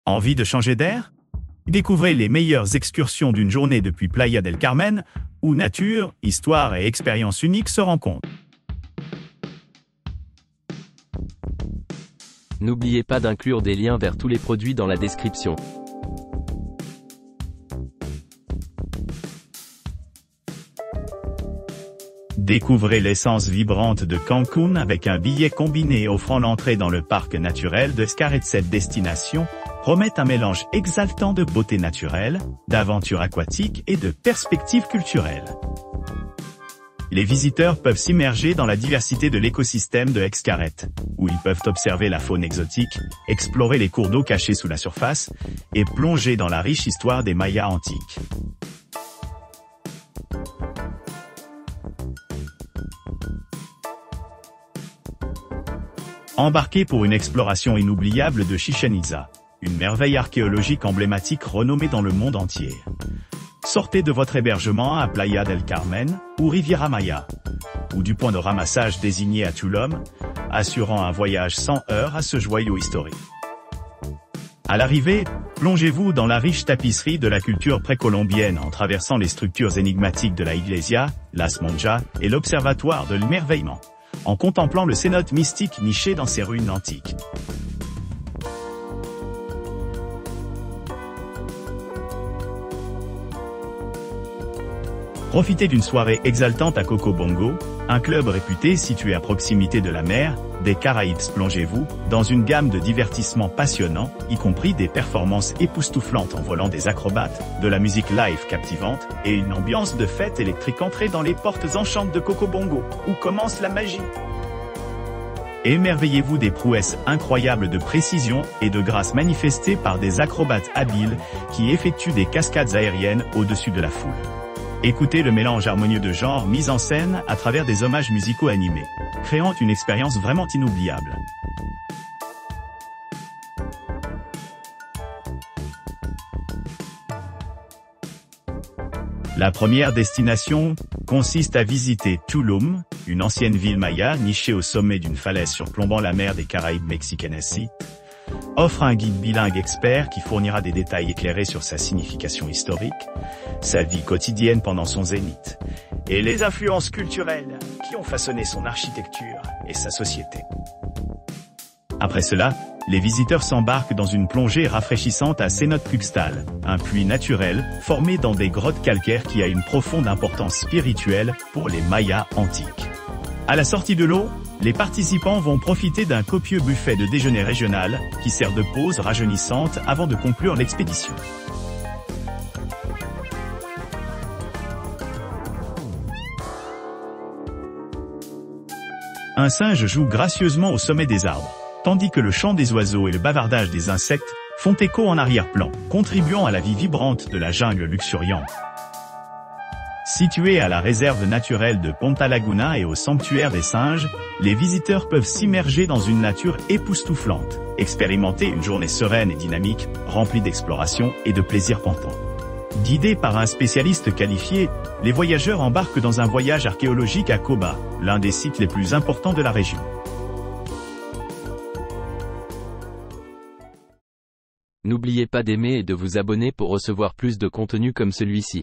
Envie de changer d'air? Découvrez les meilleures excursions d'une journée depuis Playa del Carmen, où nature, histoire et expériences uniques se rencontrent. N'oubliez pas d'inclure des liens vers tous les produits dans la description. Découvrez l'essence vibrante de Cancun avec un billet combiné offrant l'entrée dans le parc naturel de Xcaret. Cette destination promet un mélange exaltant de beauté naturelle, d'aventures aquatiques et de perspectives culturelles. Les visiteurs peuvent s'immerger dans la diversité de l'écosystème de Xcaret, où ils peuvent observer la faune exotique, explorer les cours d'eau cachés sous la surface et plonger dans la riche histoire des Mayas antiques. Embarquez pour une exploration inoubliable de Chichén Itzá, une merveille archéologique emblématique renommée dans le monde entier. Sortez de votre hébergement à Playa del Carmen, ou Riviera Maya, ou du point de ramassage désigné à Tulum, assurant un voyage sans heurts à ce joyau historique. À l'arrivée, plongez-vous dans la riche tapisserie de la culture précolombienne en traversant les structures énigmatiques de la Iglesia, Las Monjas et l'Observatoire de l'émerveillement, en contemplant le cénote mystique niché dans ces ruines antiques. Profitez d'une soirée exaltante à Cocobongo, un club réputé situé à proximité de la mer, des Caraïbes. Plongez-vous dans une gamme de divertissements passionnants, y compris des performances époustouflantes en volant des acrobates, de la musique live captivante, et une ambiance de fête électrique. Entrez dans les portes enchantes de Cocobongo, où commence la magie. Émerveillez-vous des prouesses incroyables de précision et de grâce manifestées par des acrobates habiles qui effectuent des cascades aériennes au-dessus de la foule. Écoutez le mélange harmonieux de genres mis en scène à travers des hommages musicaux animés, créant une expérience vraiment inoubliable. La première destination consiste à visiter Tulum, une ancienne ville maya nichée au sommet d'une falaise surplombant la mer des Caraïbes mexicaines. Offre un guide bilingue expert qui fournira des détails éclairés sur sa signification historique, sa vie quotidienne pendant son zénith, et les influences culturelles qui ont façonné son architecture et sa société. Après cela, les visiteurs s'embarquent dans une plongée rafraîchissante à Cenote Cuxtal, un puits naturel formé dans des grottes calcaires qui a une profonde importance spirituelle pour les Mayas antiques. À la sortie de l'eau, les participants vont profiter d'un copieux buffet de déjeuner régional qui sert de pause rajeunissante avant de conclure l'expédition. Un singe joue gracieusement au sommet des arbres, tandis que le chant des oiseaux et le bavardage des insectes font écho en arrière-plan, contribuant à la vie vibrante de la jungle luxuriante. Situé à la réserve naturelle de Ponta Laguna et au sanctuaire des singes, les visiteurs peuvent s'immerger dans une nature époustouflante, expérimenter une journée sereine et dynamique, remplie d'exploration et de plaisir pampant. Guidés par un spécialiste qualifié, les voyageurs embarquent dans un voyage archéologique à Coba, l'un des sites les plus importants de la région. N'oubliez pas d'aimer et de vous abonner pour recevoir plus de contenu comme celui-ci.